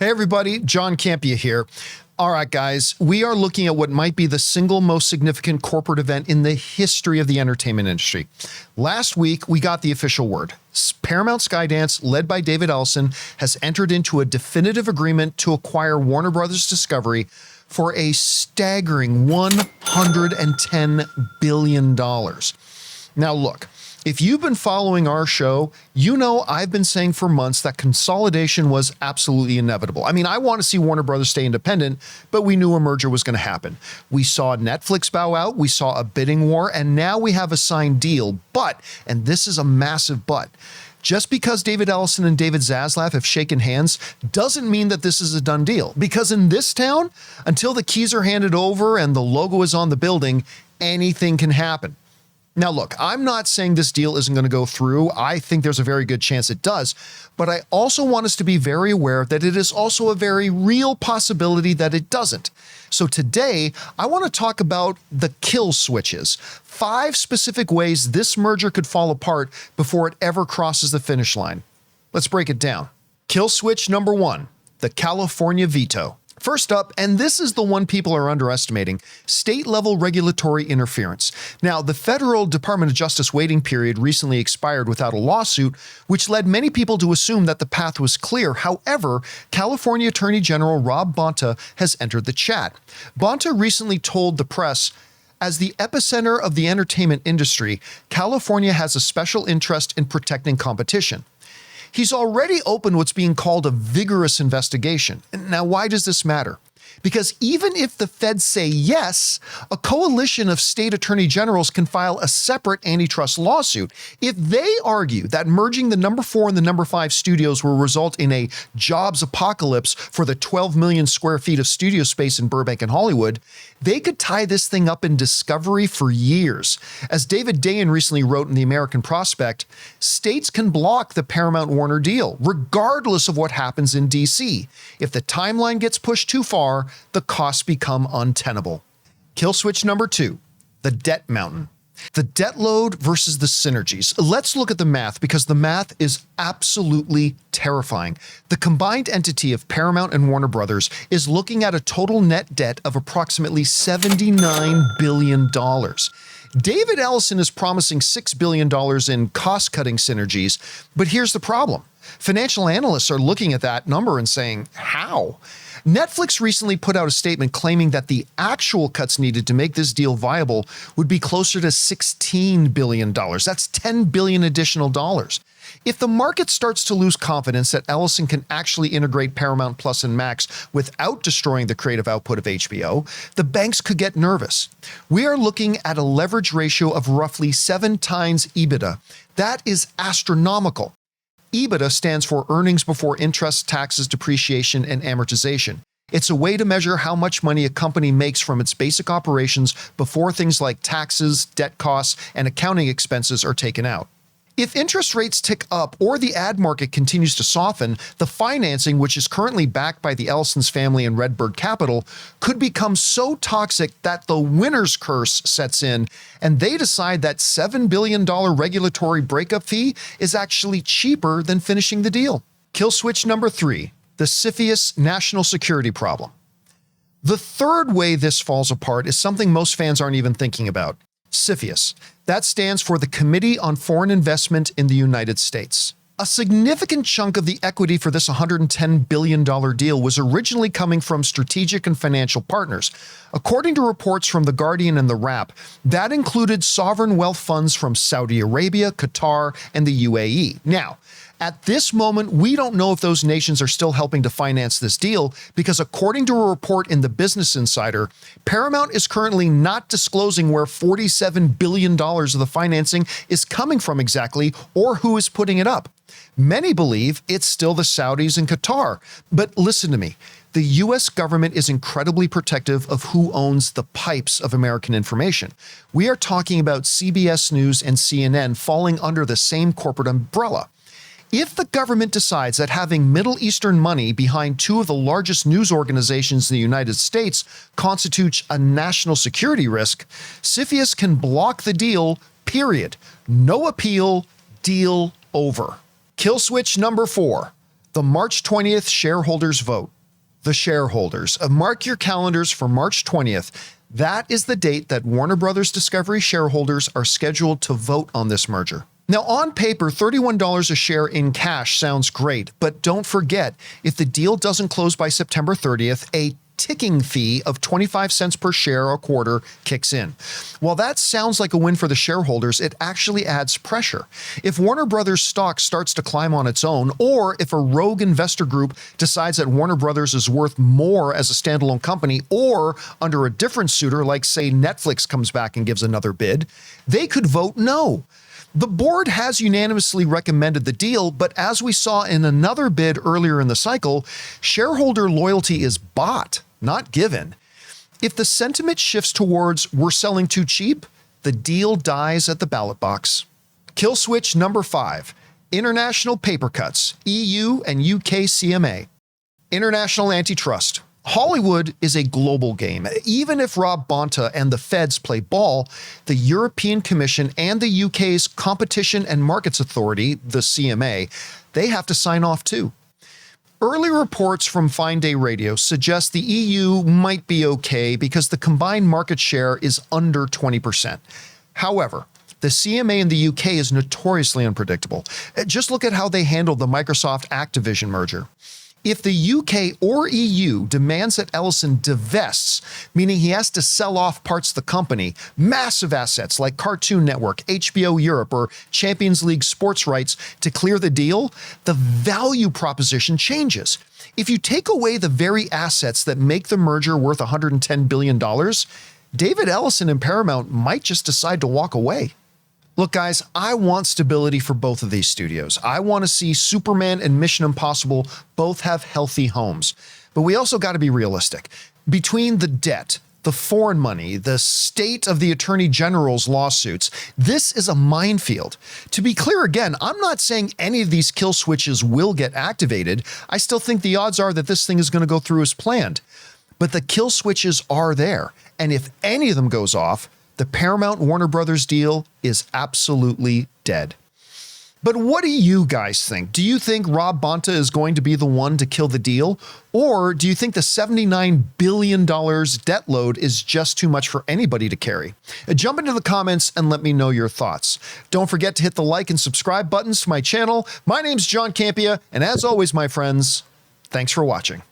Hey everybody, John Campea here. All right, guys, we are looking at what might be the single most significant corporate event in the history of the entertainment industry. Last week, we got the official word. Paramount Skydance, led by David Ellison, has entered into a definitive agreement to acquire Warner Bros. Discovery for a staggering $110 billion. Now look, if you've been following our show, you know I've been saying for months that consolidation was absolutely inevitable. I mean, I want to see Warner Bros. Stay independent, but we knew a merger was going to happen. We saw Netflix bow out, we saw a bidding war, and now we have a signed deal. But, and this is a massive but, just because David Ellison and David Zaslav have shaken hands doesn't mean that this is a done deal. Because in this town, until the keys are handed over and the logo is on the building, anything can happen. Now, look, I'm not saying this deal isn't going to go through. I think there's a very good chance it does. But I also want us to be very aware that it is also a very real possibility that it doesn't. So today, I want to talk about the kill switches. 5 specific ways this merger could fall apart before it ever crosses the finish line. Let's break it down. Kill switch number 1, the California veto. First up, and this is the one people are underestimating, state-level regulatory interference. Now, the federal Department of Justice waiting period recently expired without a lawsuit, which led many people to assume that the path was clear. However, California Attorney General Rob Bonta has entered the chat. Bonta recently told the press, "As the epicenter of the entertainment industry, California has a special interest in protecting competition." He's already opened what's being called a vigorous investigation. Now, why does this matter? Because even if the feds say yes, a coalition of state attorney generals can file a separate antitrust lawsuit. If they argue that merging the number 4 and the number 5 studios will result in a jobs apocalypse for the 12 million square feet of studio space in Burbank and Hollywood, they could tie this thing up in discovery for years. As David Dayen recently wrote in the American Prospect, states can block the Paramount-Warner deal, regardless of what happens in DC. If the timeline gets pushed too far, the costs become untenable. Kill switch number 2, the debt mountain. The debt load versus the synergies. Let's look at the math because the math is absolutely terrifying. The combined entity of Paramount and Warner Bros. Is looking at a total net debt of approximately $79 billion. David Ellison is promising $6 billion in cost-cutting synergies, but here's the problem. Financial analysts are looking at that number and saying, how? Netflix recently put out a statement claiming that the actual cuts needed to make this deal viable would be closer to $16 billion. That's $10 billion additional dollars. If the market starts to lose confidence that Ellison can actually integrate Paramount Plus and Max without destroying the creative output of HBO, the banks could get nervous. We are looking at a leverage ratio of roughly 7 times EBITDA. That is astronomical. EBITDA stands for earnings before interest, taxes, depreciation, and amortization. It's a way to measure how much money a company makes from its basic operations before things like taxes, debt costs, and accounting expenses are taken out. If interest rates tick up or the ad market continues to soften, the financing, which is currently backed by the Ellison's family and Redbird Capital, could become so toxic that the winner's curse sets in, and they decide that $7 billion regulatory breakup fee is actually cheaper than finishing the deal. Kill switch number 3, the CFIUS national security problem. The third way this falls apart is something most fans aren't even thinking about. CFIUS. That stands for the Committee on Foreign Investment in the United States. A significant chunk of the equity for this $110 billion deal was originally coming from strategic and financial partners. According to reports from The Guardian and The Wrap, that included sovereign wealth funds from Saudi Arabia, Qatar, and the UAE. Now, at this moment, we don't know if those nations are still helping to finance this deal because according to a report in the Business Insider, Paramount is currently not disclosing where $47 billion of the financing is coming from exactly or who is putting it up. Many believe it's still the Saudis and Qatar. But listen to me. The U.S. government is incredibly protective of who owns the pipes of American information. We are talking about CBS News and CNN falling under the same corporate umbrella. If the government decides that having Middle Eastern money behind 2 of the largest news organizations in the United States constitutes a national security risk, CFIUS can block the deal, period. No appeal, deal over. Kill switch number 4, the March 20th shareholders vote. The shareholders. Mark your calendars for March 20th. That is the date that Warner Bros. Discovery shareholders are scheduled to vote on this merger. Now, on paper, $31 a share in cash sounds great, but don't forget, if the deal doesn't close by September 30th, a ticking fee of 25 cents per share a quarter kicks in. While that sounds like a win for the shareholders, it actually adds pressure. If Warner Brothers stock starts to climb on its own, or if a rogue investor group decides that Warner Brothers is worth more as a standalone company, or under a different suitor, like say Netflix comes back and gives another bid, they could vote no. The board has unanimously recommended the deal, but as we saw in another bid earlier in the cycle, shareholder loyalty is bought, not given. If the sentiment shifts towards we're selling too cheap, the deal dies at the ballot box. Kill switch number 5, international paper cuts, EU and UK CMA. International antitrust. Hollywood is a global game. Even if Rob Bonta and the feds play ball, the European Commission and the UK's Competition and Markets Authority, the CMA, they have to sign off too. Early reports from Fine Day Radio suggest the EU might be okay because the combined market share is under 20%. However, the CMA in the UK is notoriously unpredictable. Just look at how they handled the Microsoft Activision merger. If the UK or EU demands that Ellison divests, meaning he has to sell off parts of the company, massive assets like Cartoon Network, HBO Europe, or Champions League sports rights to clear the deal, the value proposition changes. If you take away the very assets that make the merger worth $110 billion, David Ellison and Paramount might just decide to walk away. Look, guys, I want stability for both of these studios. I want to see Superman and Mission Impossible both have healthy homes. But we also got to be realistic. Between the debt, the foreign money, the state of the Attorney General's lawsuits, this is a minefield. To be clear again, I'm not saying any of these kill switches will get activated. I still think the odds are that this thing is going to go through as planned. But the kill switches are there. And if any of them goes off, the Paramount-Warner Bros. Deal is absolutely dead. But what do you guys think? Do you think Rob Bonta is going to be the one to kill the deal? Or do you think the $79 billion debt load is just too much for anybody to carry? Jump into the comments and let me know your thoughts. Don't forget to hit the like and subscribe buttons to my channel. My name's John Campea, and as always, my friends, thanks for watching.